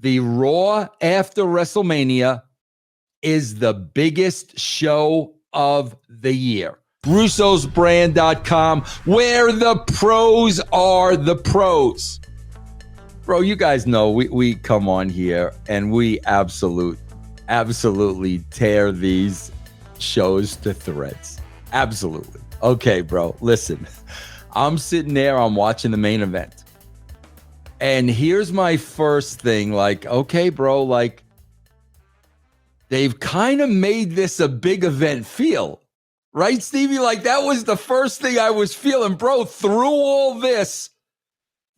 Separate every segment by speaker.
Speaker 1: the Raw after WrestleMania is the biggest show of the year. Russo'sBrand.com, where the pros are the pros. Bro, you guys know we come on here and we absolutely tear these shows to threads. Absolutely. Okay, bro, listen. I'm sitting there, I'm watching the main event. And here's my first thing, like, okay, bro, like, they've kind of made this a big event feel. Right, Stevie? Like, that was the first thing I was feeling. Bro, through all this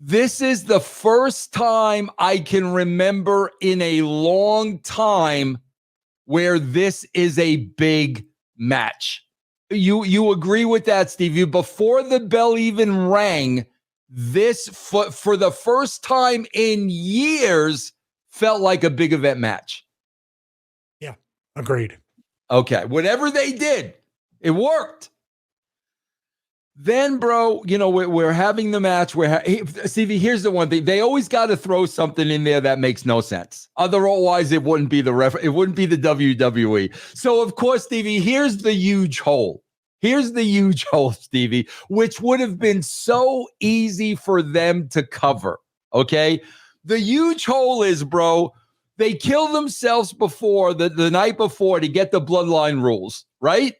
Speaker 1: is the first time I can remember in a long time where this is a big match. You agree with that, Stevie? Before the bell even rang, this, for the first time in years, felt like a big event match.
Speaker 2: Yeah, agreed.
Speaker 1: Okay, whatever they did, it worked. Then, bro, you know, we're having the match. Stevie, here's the one thing. They always got to throw something in there that makes no sense. Otherwise, it wouldn't be it wouldn't be the WWE. So, of course, Stevie, here's the huge hole. Here's the huge hole, Stevie, which would have been so easy for them to cover, okay? The huge hole is, bro, they kill themselves before, the night before, to get the bloodline rules, right?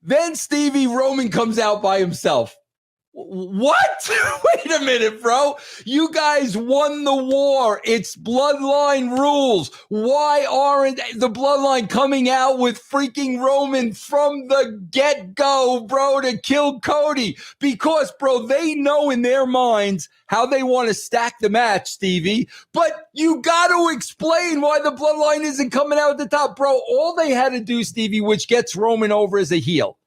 Speaker 1: Then Stevie Roman comes out by himself. What? Wait a minute, bro. You guys won the war. It's bloodline rules. Why aren't the bloodline coming out with freaking Roman from the get-go, bro, to kill Cody? Because, bro, they know in their minds how they want to stack the match, Stevie. But you got to explain why the bloodline isn't coming out at the top. Bro, all they had to do, Stevie, which gets Roman over as a heel,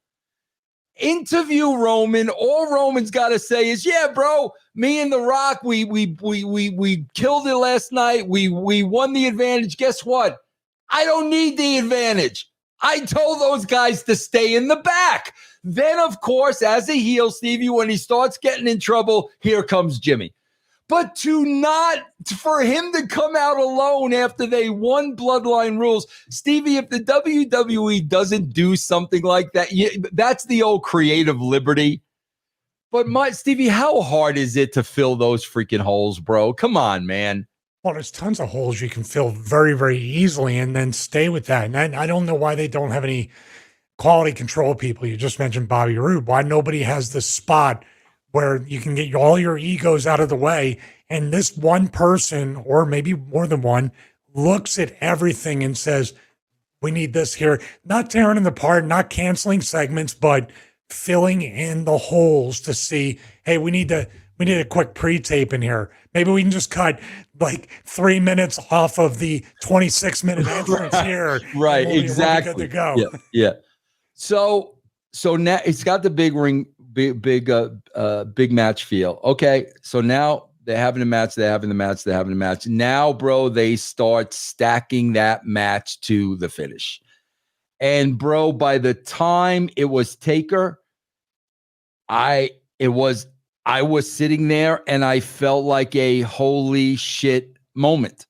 Speaker 1: interview Roman. All Roman's got to say is, yeah, bro, me and The Rock, we killed it last night. We won the advantage. Guess what? I don't need the advantage. I told those guys to stay in the back. Then, of course, as a heel, Stevie, when he starts getting in trouble, here comes Jimmy. But for him to come out alone after they won bloodline rules, Stevie, if the WWE doesn't do something like that, that's the old creative liberty. But Stevie, how hard is it to fill those freaking holes, bro? Come on, man.
Speaker 2: Well, there's tons of holes you can fill very, very easily and then stay with that. And I don't know why they don't have any quality control people. You just mentioned Bobby Roode. Why nobody has this spot where you can get all your egos out of the way, and this one person, or maybe more than one, looks at everything and says, we need this here. Not tearing them apart, not canceling segments, but filling in the holes to see, hey, we need a quick pre-tape in here. Maybe we can just cut like 3 minutes off of the 26-minute entrance here.
Speaker 1: Right, exactly.
Speaker 2: We'll be good to
Speaker 1: go. Yeah. So now it's got the big ring, big match feel. Okay, so now they're having a match. Now, bro, they start stacking that match to the finish. And bro, by the time it was Taker, I was sitting there and I felt like a holy shit moment.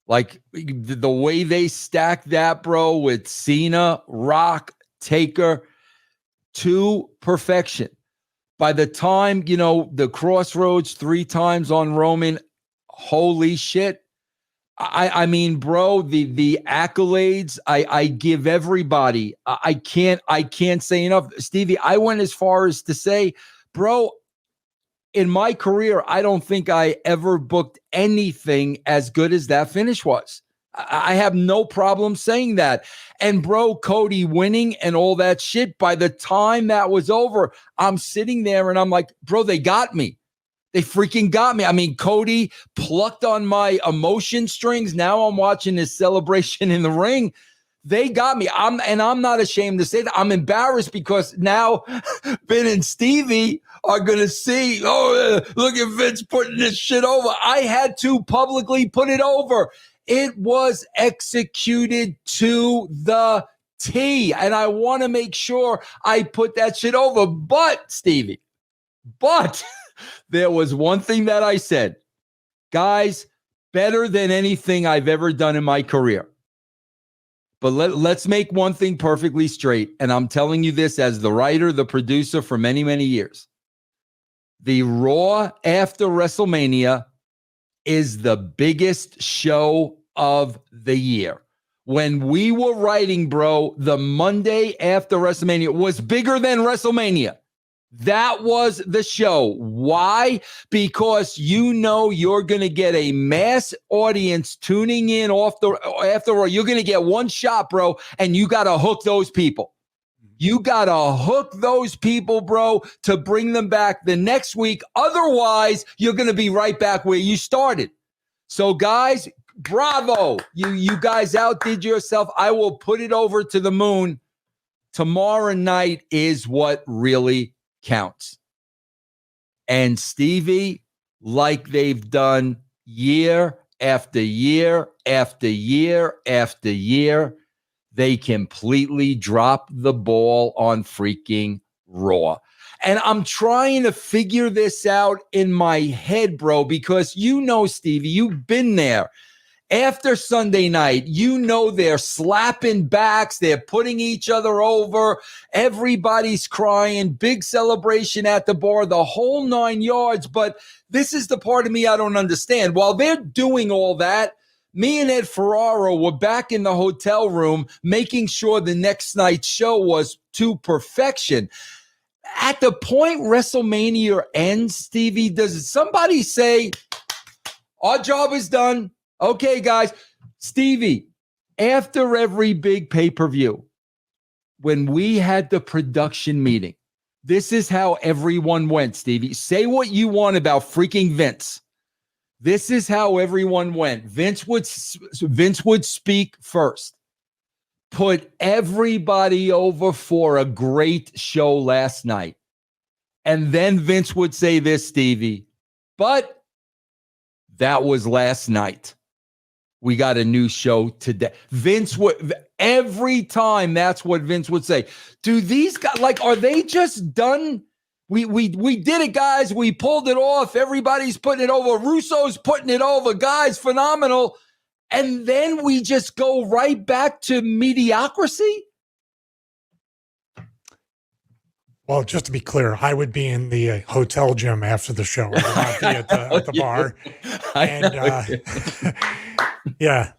Speaker 1: Like the way they stacked that, bro, with Cena, Rock, Taker, to perfection. By the time, the crossroads 3 times on Roman, holy shit. I mean, bro, the accolades I give everybody. I can't say enough. Stevie, I went as far as to say, bro, in my career, I don't think I ever booked anything as good as that finish was. I have no problem saying that. And bro, Cody winning and all that shit, by the time that was over, I'm sitting there and I'm like, bro, they got me. They freaking got me. I mean, Cody plucked on my emotion strings. Now I'm watching this celebration in the ring. They got me. I'm not ashamed to say that. I'm embarrassed because now Ben and Stevie are going to see, look at Vince putting this shit over. I had to publicly put it over. It was executed to the T, and I want to make sure I put that shit over. But, Stevie, there was one thing that I said. Guys, better than anything I've ever done in my career. But let's make one thing perfectly straight. And I'm telling you this as the writer, the producer for many, many years. The Raw after WrestleMania is the biggest show of the year. When we were writing, bro, the Monday after WrestleMania was bigger than WrestleMania. That was the show. Why? Because you know you're going to get a mass audience tuning in after all. You're going to get one shot, bro, and you got to hook those people. You got to hook those people, bro, to bring them back the next week. Otherwise, you're going to be right back where you started. So, guys, bravo. You guys outdid yourself. I will put it over to the moon. Tomorrow night is what really counts. And Stevie, like they've done year after year after year after year, they completely drop the ball on freaking Raw. And I'm trying to figure this out in my head, bro, because you know, Stevie, you've been there. After Sunday night, you know they're slapping backs. They're putting each other over. Everybody's crying. Big celebration at the bar, the whole 9 yards. But this is the part of me I don't understand. While they're doing all that, me and Ed Ferraro were back in the hotel room making sure the next night's show was to perfection. At the point WrestleMania ends, Stevie, does somebody say, our job is done? Okay, guys. Stevie, after every big pay-per-view, when we had the production meeting, this is how everyone went, Stevie. Say what you want about freaking Vince. This is how everyone went. Vince would speak first. Put everybody over for a great show last night. And then Vince would say this, Stevie, but that was last night. We got a new show today. Vince would, every time that's what Vince would say. Do these guys, like, are they just done? We did it, guys. We pulled it off. Everybody's putting it over. Russo's putting it over. Guys, phenomenal. And then we just go right back to mediocrity?
Speaker 2: Well, just to be clear, I would be in the hotel gym after the show. I would not be at the bar. And yeah,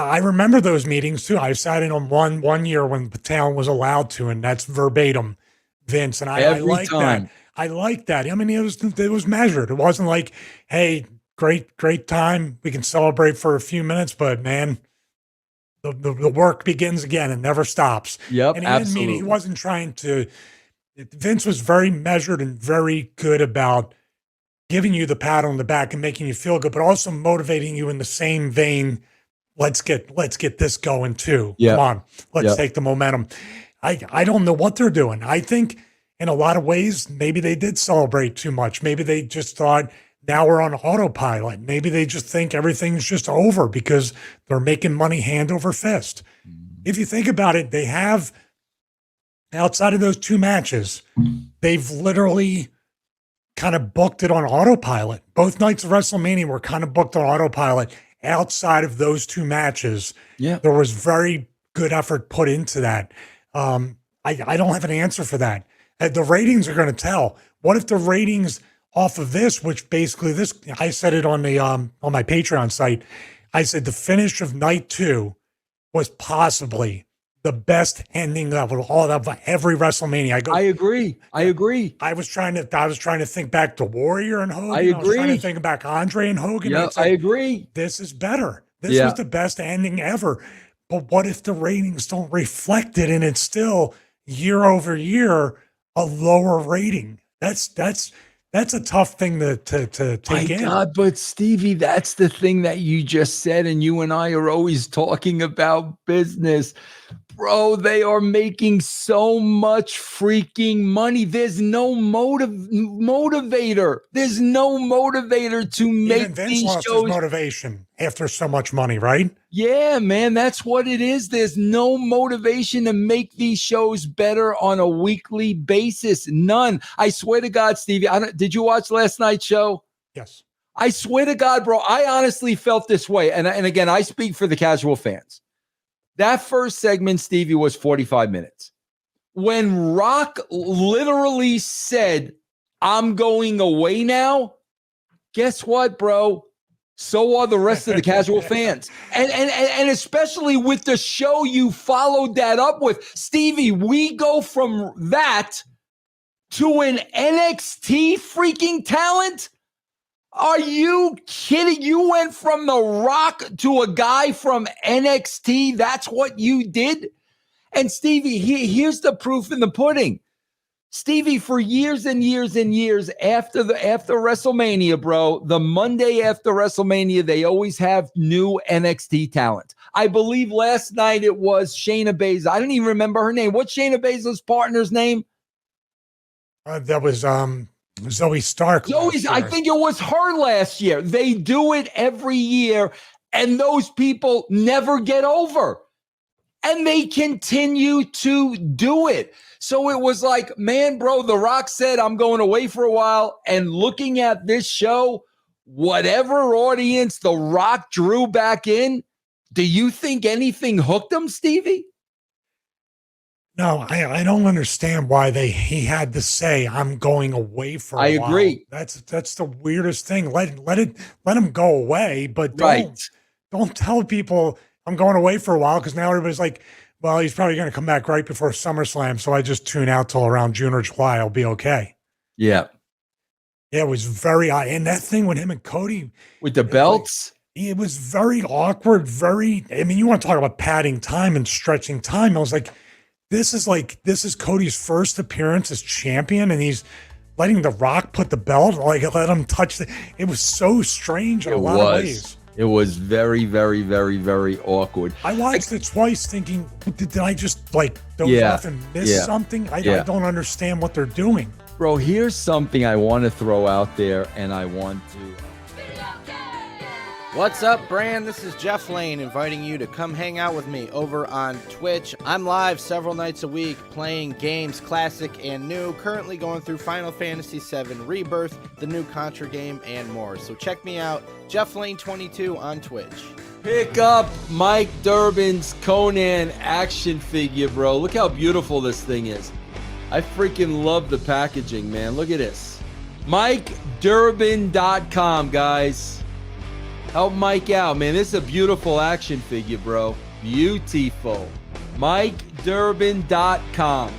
Speaker 2: I remember those meetings too. I sat in on one year when Patel was allowed to, and that's verbatim Vince. And I like that. I like that. I mean, it was measured. It wasn't like, hey, great time. We can celebrate for a few minutes, but man, the work begins again and never stops.
Speaker 1: Yep,
Speaker 2: and he
Speaker 1: absolutely.
Speaker 2: Didn't mean, he wasn't trying to. Vince was very measured and very good about giving you the pat on the back and making you feel good, but also motivating you in the same vein. Let's get this going too. Yep. Come on, let's take the momentum. I don't know what they're doing. I think in a lot of ways, maybe they did celebrate too much. Maybe they just thought now we're on autopilot. Maybe they just think everything's just over because they're making money hand over fist. If you think about it, they have, outside of those two matches, they've literally kind of booked it on autopilot. Both nights of WrestleMania were kind of booked on autopilot. Outside of those two matches, there was very good effort put into that. I don't have an answer for that. The ratings are going to tell. What if the ratings off of this, which basically this, I said it on the on my Patreon site, I said the finish of night 2 was possibly the best ending of all of every WrestleMania. I agree. I was trying to think back to Warrior and Hogan. I was trying to think back Andre and Hogan.
Speaker 1: Yeah, I agree.
Speaker 2: This is better. This was the best ending ever. But what if the ratings don't reflect it and it's still year over year a lower rating? That's a tough thing to take in.
Speaker 1: God, but Stevie, that's the thing that you just said, and you and I are always talking about business. Bro, they are making so much freaking money. There's no motivator. There's no motivator to make these shows.
Speaker 2: His motivation after so much money, right?
Speaker 1: Yeah, man, that's what it is. There's no motivation to make these shows better on a weekly basis. None. I swear to God, Stevie, did you watch last night's show?
Speaker 2: Yes.
Speaker 1: I swear to God, bro, I honestly felt this way. And again, I speak for the casual fans. That first segment, Stevie, was 45 minutes. When Rock literally said, I'm going away now, guess what, bro? So are the rest of the casual fans. And especially with the show you followed that up with. Stevie, we go from that to an NXT freaking talent? Are you kidding? You went from The Rock to a guy from NXT. That's what you did? And Stevie, here's the proof in the pudding. Stevie, for years and years and years after WrestleMania, bro, the Monday after WrestleMania, they always have new NXT talent. I believe last night it was Shayna Baszler. I don't even remember her name. What's Shayna Baszler's partner's name?
Speaker 2: That was Zoe Stark.
Speaker 1: I think it was her last year. They do it every year, and those people never get over. And they continue to do it. So it was like, man, bro, The Rock said, I'm going away for a while. And looking at this show, whatever audience The Rock drew back in, do you think anything hooked them, Stevie?
Speaker 2: No, I don't understand why he had to say I'm going away for a while.
Speaker 1: I agree.
Speaker 2: That's the weirdest thing. Let him go away, but don't tell people I'm going away for a while, because now everybody's like, well, he's probably going to come back right before SummerSlam, so I just tune out till around June or July. I'll be okay.
Speaker 1: Yeah.
Speaker 2: Yeah, it was very odd. And that thing with him and Cody.
Speaker 1: With the belts?
Speaker 2: It was very awkward, I mean, you want to talk about padding time and stretching time. I was like, this is Cody's first appearance as champion, and he's letting The Rock put the belt, let him touch it was so strange in a lot of ways.
Speaker 1: It was very, very, very, very awkward.
Speaker 2: I watched it twice thinking, did I just doze off and miss something? I don't understand what they're doing.
Speaker 1: Bro, here's something I want to throw out there, and I want to...
Speaker 3: What's up, Brand? This is Jeff Lane inviting you to come hang out with me over on Twitch. I'm live several nights a week playing games, classic and new, currently going through Final Fantasy VII Rebirth, the new Contra game, and more. So check me out, Jeff Lane 22 on Twitch.
Speaker 1: Pick up Mike Durbin's Conan action figure, bro. Look how beautiful this thing is. I freaking love the packaging, man. Look at this. MikeDurbin.com, guys. Help Mike out, man. This is a beautiful action figure, bro. Beautiful. MikeDurbin.com.